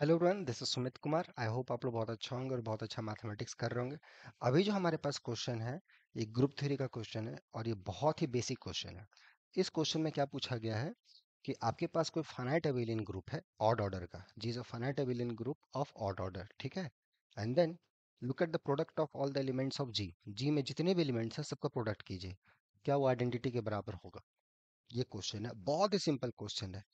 Hello everyone, this is Sumit Kumar. I hope आप लोग बहुत अच्छा होंगे और बहुत अच्छा मैथमेटिक्स कर रहे होंगे। अभी जो हमारे पास क्वेश्चन है, ये ग्रुप थ्योरी का क्वेश्चन है और ये बहुत ही बेसिक क्वेश्चन है। इस क्वेश्चन में क्या पूछा गया है कि आपके पास कोई फाइनाइट एबिलियन ग्रुप है ऑड ऑर्डर का, G is a finite abelian group of odd order, ठीक है। And then look at the product of all the elements of G. G में जितने भी एलिमेंट्स हैं सबका प्रोडक्ट कीजिए, क्या वो आइडेंटिटी के बराबर होगा? ये क्वेश्चन है, बहुत ही सिंपल क्वेश्चन है।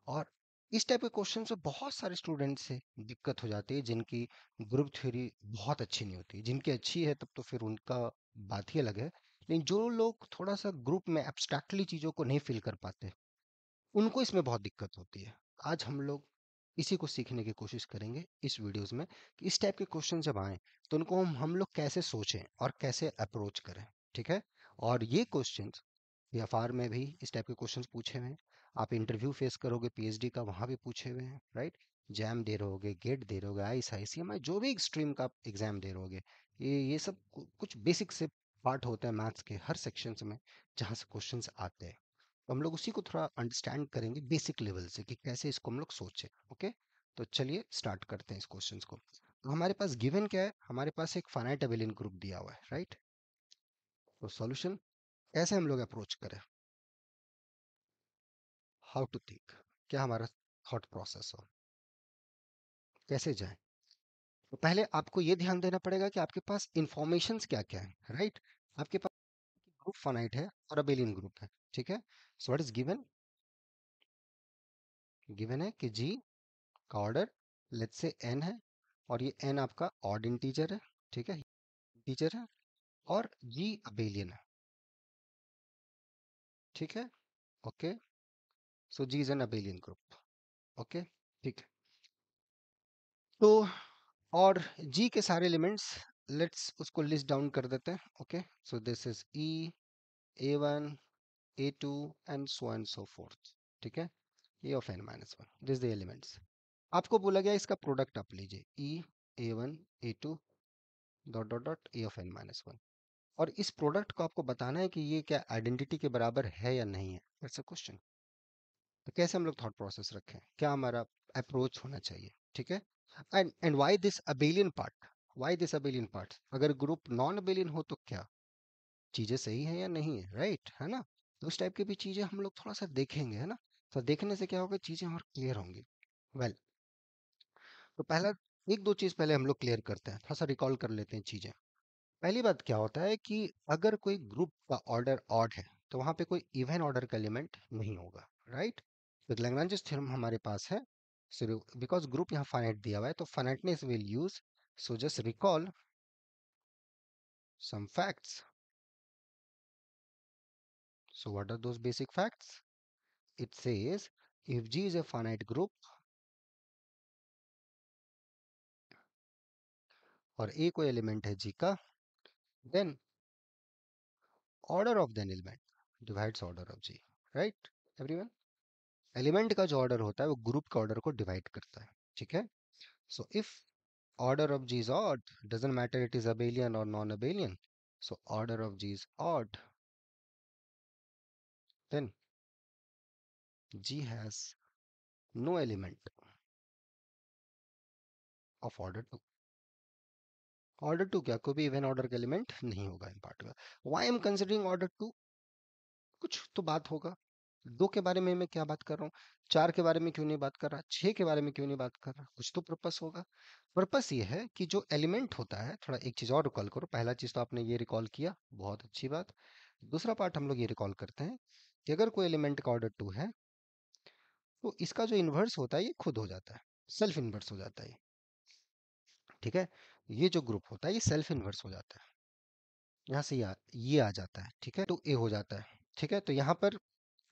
और इस टाइप के क्वेश्चन से बहुत सारे स्टूडेंट से दिक्कत हो जाती है जिनकी ग्रुप थ्योरी बहुत अच्छी नहीं होती। जिनकी अच्छी है तब तो फिर उनका बात ही अलग है, लेकिन जो लोग थोड़ा सा ग्रुप में एब्स्ट्रैक्टली चीज़ों को नहीं फील कर पाते, उनको इसमें बहुत दिक्कत होती है। आज हम लोग इसी को सीखने की कोशिश करेंगे इस वीडियोस में कि इस टाइप के क्वेश्चन जब आए तो उनको हम लोग कैसे सोचें और कैसे अप्रोच करें, ठीक है। और ये क्वेश्चंस बीएफआर में भी इस टाइप के क्वेश्चंस पूछे हुए हैं। आप इंटरव्यू फेस करोगे पीएचडी का, वहाँ भी पूछे हुए हैं, राइट। जैम दे रहे होगे, गेट दे रहे होगे, आईसीएमआई, जो भी स्ट्रीम का एग्जाम दे रहे होगे, ये सब कुछ बेसिक से पार्ट होता है मैथ्स के हर सेक्शंस में जहाँ से क्वेश्चंस आते हैं। तो हम लोग उसी को थोड़ा अंडरस्टैंड करेंगे बेसिक लेवल से कि कैसे इसको हम लोग सोचें। ओके, तो चलिए स्टार्ट करते हैं इस क्वेश्चंस को। तो हमारे पास गिवन क्या है? हमारे पास एक फाइनाइट एबिलियन ग्रुप दिया हुआ है, राइट। तो सॉल्यूशन कैसे हम लोग अप्रोच करें, हाउ टू थिंक, क्या हमारा थॉट प्रोसेस हो, कैसे जाए। तो पहले आपको ये ध्यान देना पड़ेगा कि आपके पास इंफॉर्मेशंस क्या क्या है, राइट। आपके पास ग्रुप फाइनाइट है और अबेलियन ग्रुप है, ठीक है। So what is given? Given है कि जी का ऑर्डर लेट्स से n है और ये n आपका ऑड इंटीजर है, ठीक है, इंटीजर है। और g अबेलियन है, ठीक है। Okay, so g is an abelian group. Okay, ठीक है। तो और g के सारे एलिमेंट्स, लेट्स उसको लिस्ट डाउन कर देते हैं। Okay, so this is e, a1, a2 and so and so fourth, ठीक है। a of n minus one, this the elements. आपको बोला गया इसका प्रोडक्ट आप लीजिए, e, a1, a2 dot dot dot a of n minus one. और इस प्रोडक्ट को आपको बताना है कि ये क्या आइडेंटिटी के बराबर है या नहीं है, दैट्स अ क्वेश्चन। तो कैसे हम लोग थॉट प्रोसेस रखें, क्या हमारा अप्रोच होना चाहिए, ठीक है। And why this abelian part, why this abelian part? अगर ग्रुप नॉन अबेलियन हो तो क्या चीजें सही है या नहीं है, राइट, है ना। तो उस टाइप की भी चीजें हम लोग थोड़ा सा देखेंगे, है ना। तो देखने से क्या होगा, चीजें और क्लियर होंगी। वेल, तो पहला एक दो चीज पहले हम लोग क्लियर करते हैं, थोड़ा सा रिकॉल कर लेते हैं चीजें। पहली बात क्या होता है कि अगर कोई ग्रुप का ऑर्डर ऑड है तो वहां पे कोई इवन ऑर्डर का एलिमेंट नहीं होगा, राइट। तो लैग्रेंज थ्योरम हमारे पास है। सो बिकॉज ग्रुप यहाँ फाइनाइट दिया हुआ है तो finiteness will use, so just recall some facts. So what are those basic facts? It says if G is a finite group और A कोई एलिमेंट है G का, then order of the element divides order of G, right everyone। Element का जो order होता है वो group का ऑर्डर को डिवाइड करता है, ठीक है। So if order of G is odd, doesn't matter it is abelian or non-abelian, so order of G is odd, then G has no element of order 2। Order 2 क्या, कोई भी even order का element नहीं होगा in part का। Why I am considering order 2? कुछ तो बात होगा। दो के बारे में मैं क्या बात कर रहा हूँ, चार के बारे में क्यों नहीं बात कर रहा, छह के बारे में क्यों नहीं बात कर रहा, कुछ तो पर्पस होगा। पर्पस ये है कि जो एलिमेंट होता है, थोड़ा एक चीज और रिकॉल करो। पहला चीज तो आपने ये रिकॉल किया, बहुत अच्छी बात। दूसरा पार्ट हम लोग ये रिकॉल करते हैं कि अगर कोई एलिमेंट का ऑर्डर 2 है तो इसका जो इन्वर्स होता है ये खुद हो जाता है, सेल्फ इन्वर्स हो जाता है ये, ठीक है। ये जो ग्रुप होता है ये सेल्फ इन्वर्स हो जाता है, यहाँ से ये आ जाता है, ठीक है, तो ए हो जाता है, ठीक है। तो यहाँ पर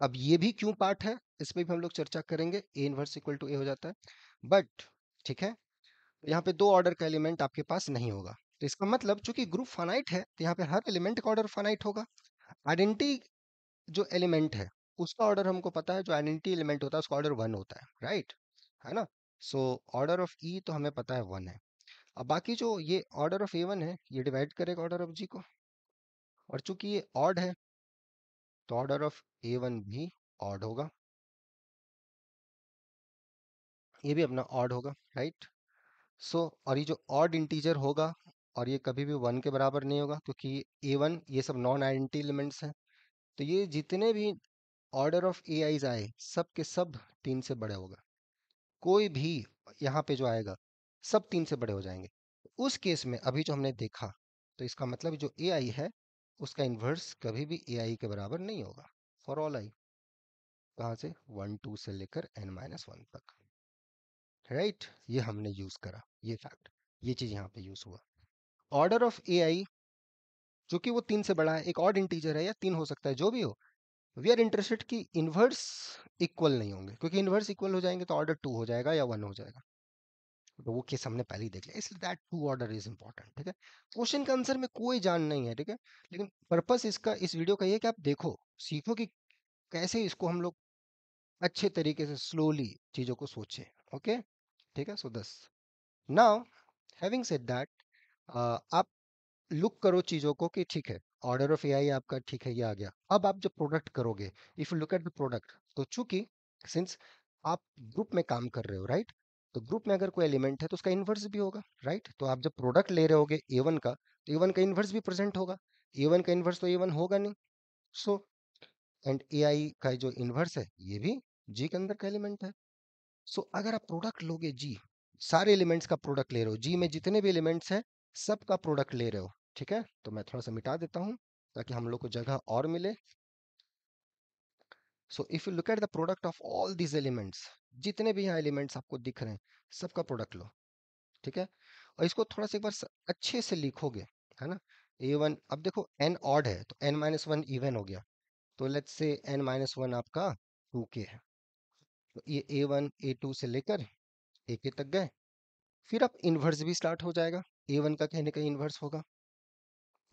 अब ये भी क्यों पार्ट है इसमें भी हम लोग चर्चा करेंगे, ए इनवर्स इक्वल टू ए हो जाता है। बट ठीक है, तो यहाँ पे दो ऑर्डर का एलिमेंट आपके पास नहीं होगा, तो इसका मतलब चूंकि ग्रुप फाइनाइट है तो यहाँ पे हर एलिमेंट का ऑर्डर फाइनाइट होगा। आइडेंटिटी जो एलिमेंट है उसका ऑर्डर हमको पता है, जो आइडेंटिटी एलिमेंट होता है उसका ऑर्डर वन होता है, राइट, है ना। सो ऑर्डर ऑफ ई तो हमें पता है वन है। अब बाकी जो ये ऑर्डर ऑफ ए वन है ये डिवाइड करेगा ऑर्डर ऑफ जी को, और चूंकि ये ऑड है तो ऑर्डर ऑफ ए वन भी ऑड होगा। ये भी अपना ऑड होगा, राइट? सो और ये जो ऑड इंटीजर होगा, और ये कभी भी 1 के बराबर नहीं होगा, क्योंकि A1 ये सब नॉन आइडेंटिटी एलिमेंट्स हैं। तो ये जितने भी ऑर्डर ऑफ ए आईज आए, सब के सब 3 से बड़े होगा। कोई भी यहाँ पे जो आएगा, सब 3 से बड़े हो जाएंगे। उस केस में अभी जो हमने देखा, तो इसका मतलब जो ए आई है, उसका इन्वर्स कभी भी ए आई के बराबर नहीं होगा फॉर ऑल आई। कहाँ से? 1 2 से लेकर n-1 तक, राइट? ये हमने यूज करा, ये फैक्ट, ये चीज यहाँ पे यूज हुआ। ऑर्डर ऑफ ए आई, चूंकि वो 3 से बड़ा है, एक ऑड इंटीजर है या 3 हो सकता है, जो भी हो, वी आर इंटरेस्टेड कि इनवर्स इक्वल नहीं होंगे, क्योंकि इनवर्स इक्वल हो जाएंगे तो ऑर्डर 2 हो जाएगा या 1 हो जाएगा। तो वो केस हमने पहले ही देख लिया, इसलिए that two order is important, ठीक है? क्वेश्चन का आंसर में कोई जान नहीं है, ठीक है? लेकिन पर्पस इसका, इस वीडियो का ये है कि आप देखो, सीखो कि कैसे इसको हम लोग अच्छे तरीके से स्लोली चीजों को सोचें। ओके, ठीक है? सो दस, नाउ हैविंग सेड दैट, आप लुक करो चीजों को कि ठीक है, ऑर्डर ऑफ एआई आपका ठीक है, ये आ गया। अब आप जब प्रोडक्ट करोगे, if you look at the product, तो चूंकि सिंस आप ग्रुप में काम कर रहे हो, राइट? तो ग्रुप में अगर कोई एलिमेंट है तो उसका इन्वर्स भी होगा, राइट? तो आप जब प्रोडक्ट ले रहे होगे ए1 का, तो ए1 का इन्वर्स भी प्रेजेंट होगा। ए1 का इन्वर्स तो ए1 होगा नहीं। सो एंड एआई का जो इन्वर्स है, ये भी जी के अंदर का एलिमेंट है। सो अगर आप प्रोडक्ट लोगे जी, सारे एलिमेंट्स का प्रोडक्ट ले रहे हो, जी में जितने भी एलिमेंट्स हैं, सब का प्रोडक्ट ले रहे हो, ठीक है? तो मैं थोड़ा सा मिटा देता हूँ ताकि हम लोग को जगह और मिले। So if you look at the product of all these elements, जितने भी यहाँ एलिमेंट्स आपको दिख रहे हैं, सबका प्रोडक्ट लो, ठीक है? और इसको थोड़ा सा एक बार अच्छे से लिखोगे, है ना? A1, अब देखो n ऑड है तो n-1 इवन हो गया, तो लेट्स से n-1 आपका 2k है। तो ये A1 A2 से लेकर AK तक गए, फिर अब इन्वर्स भी स्टार्ट हो जाएगा। A1 का कहीं ना कहीं इन्वर्स होगा,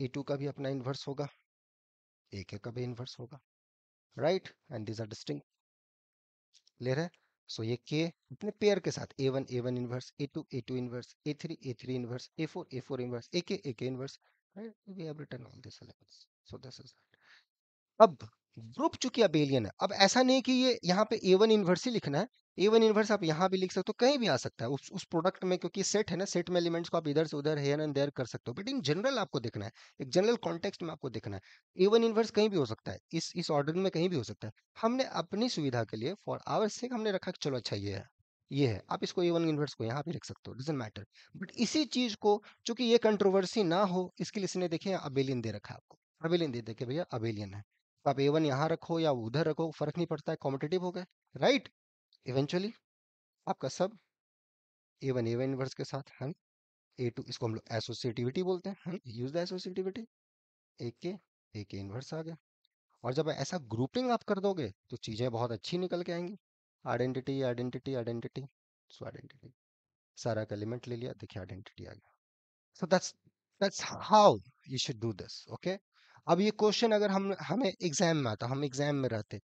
A2 का भी अपना इन्वर्स होगा, AK का भी इन्वर्स होगा, right? And these are distinct, clear है? सो ये K अपने पेयर के साथ A1 A1 inverse, A2 A2 inverse, A3 A3 inverse, A4 A4 inverse, AK AK inverse, right? We have written all this elements, so this is. अब group चूंकि abelian है, अब ऐसा नहीं कि ये यहाँ पे A1 इनवर्स ही लिखना है। A1 इनवर्स आप यहाँ भी लिख सकते हो, कहीं भी आ सकता है उस प्रोडक्ट में, क्योंकि सेट है ना, सेट में एलिमेंट्स को आप इधर से उधर हेयर एंड देयर कर सकते हो, बट इन जनरल आपको देखना है, एक जनरल कॉन्टेक्स्ट में आपको देखना है। A1 इनवर्स कहीं भी हो सकता है, इस ऑर्डर में कहीं भी हो सकता है। हमने अपनी सुविधा के लिए, फॉर आवर सेक, हमने रखा कि चलो अच्छा ये है, ये है। आप इसको A1 इनवर्स को यहाँ भी लिख सकते हो, डजंट मैटर। बट इसी चीज को, चूंकि ये कंट्रोवर्सी ना हो, इसके लिए इसने देखे अबेलियन दे रखा है आपको, अबेलियन दे देखे भैया अबेलियन है, तो आप A1 यहाँ रखो या उधर रखो, फर्क नहीं पड़ता है, कॉम्पिटिटिव हो गए, राइट? इवेंचुअली आपका सब A1 इनवर्स के साथ है, A2 इसको हम लोग एसोसिएटिविटी बोलते हैं, यूज द एसोसिएटिविटी, एक के इनवर्स आ गया। और जब ऐसा ग्रुपिंग आप कर दोगे तो चीजें बहुत अच्छी निकल के आएंगी। आइडेंटिटी आइडेंटिटी आइडेंटिटी, सो आइडेंटिटी, सारा का एलिमेंट ले लिया, देखिए आइडेंटिटी आ गया। So that's how you should do this, okay? अब ये क्वेश्चन अगर हम हमें एग्जाम में आता, हम एग्जाम में रहते,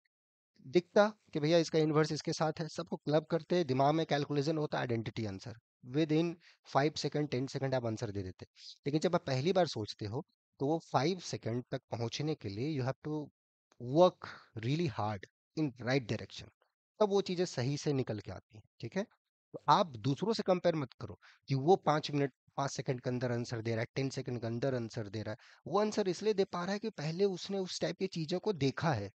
दिखता कि भैया इसका इन्वर्स इसके साथ है, सबको क्लब करते, दिमाग में कैलकुलेशन होता, identity answer with in 5 second 10 second आप आंसर दे देते। लेकिन जब आप पहली बार सोचते हो, तो वो 5 सेकंड तक पहुंचने के लिए you have to work really hard in right direction, तब वो चीजें सही से निकल के आती हैं, ठीक है? तो आप दूसरों से कंपेयर मत करो कि वो 5 मिनट 5 सेकंड के अंदर आंसर दे रहा है, 10 सेकंड के अंदर आंसर दे रहा है। वो आंसर इसलिए दे पा रहा है कि पहले उसने उस टाइप की चीजों को देखा है,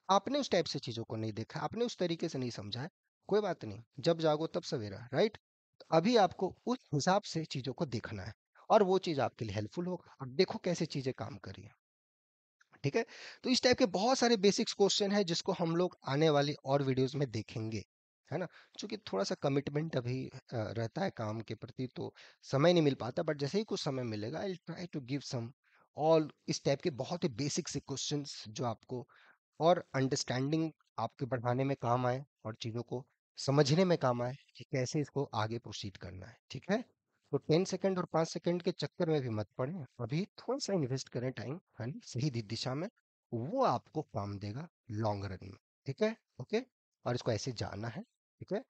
आपने उस टाइप से चीजों को नहीं देखा, आपने उस तरीके से नहीं समझा है। कोई बात नहीं, जब जागो तब सवेरा, राइट? अभी आपको उस हिसाब से चीजों को देखना है, और वो चीज आपके लिए हेल्पफुल होगा। अब देखो कैसे चीजें काम कर रही है, ठीक है? तो इस टाइप के बहुत सारे बेसिक्स क्वेश्चन है जिसको हम लोग आने वाली और वीडियोस में देखेंगे, है ना? क्योंकि थोड़ा सा कमिटमेंट अभी रहता है काम के प्रति, तो समय नहीं मिल पाता, बट जैसे ही कुछ समय मिलेगा I try to give some all इस टाइप के बहुत ही बेसिक से क्वेश्चंस, जो आपको और अंडरस्टैंडिंग आपके बढ़ाने में काम आए, और चीज़ों को समझने में काम आए कि कैसे इसको आगे प्रोसीड करना है, ठीक है? तो 10 सेकंड और 5 सेकंड के चक्कर में भी मत पड़े, अभी थोड़ा सा इन्वेस्ट करें टाइम, है ना, सही दिशा में, वो आपको काम देगा लॉन्ग रन में, ठीक है? ओके, और इसको ऐसे जाना है, ठीक है?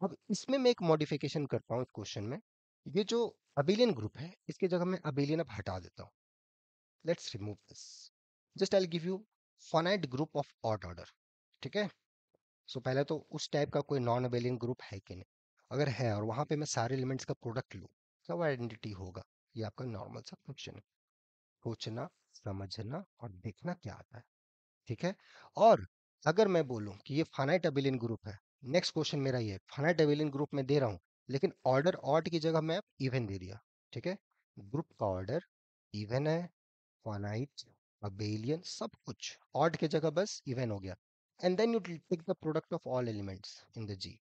अब इसमें मैं एक मॉडिफिकेशन करता हूँ इस क्वेश्चन में, ये जो अबेलियन ग्रुप है, इसकी जगह मैं अबेलियन अब हटा देता हूँ। Let's remove this, just I give you finite group of odd order, ठीक है? सो पहले तो उस टाइप का कोई नॉन अबेलियन ग्रुप है कि नहीं, अगर है और वहां पे मैं सारे एलिमेंट्स का प्रोडक्ट लूँ, क्या वो आइडेंटिटी होगा? ये आपका नॉर्मल सा क्वेश्चन है। सोचना, समझना और देखना क्या आता है। ठीक है। और अगर मैं बोलूं कि ये फाइनाइट अबेलियन ग्रुप है, नेक्स्ट क्वेश्चन मेरा ये फाइनाइट अबेलियन ग्रुप में दे रहा हूं, लेकिन ऑर्डर ऑड की जगह मैं इवन दे दिया। ठीक है। ग्रुप का ऑर्डर इवन है, फाइनाइट अबेलियन सब कुछ ऑड की जगह बस इवन हो गया। And then you take the product of all elements in the G,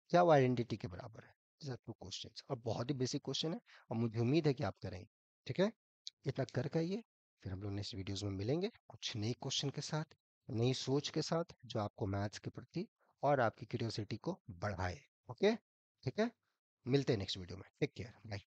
क्या वो आइडेंटिटी के बराबर है? These are two questions और बहुत ही बेसिक क्वेश्चन है और मुझे उम्मीद है कि आप करेंगे। ठीक है। इतना कर आइए, फिर हम लोग नेक्स्ट वीडियोस में मिलेंगे कुछ नई क्वेश्चन के साथ, नई सोच के साथ, जो आपको मैथ्स के प्रति और आपकी क्यूरियोसिटी को बढ़ाए। ओके। ठीक है। मिलते हैं नेक्स्ट वीडियो में। Take care, bye.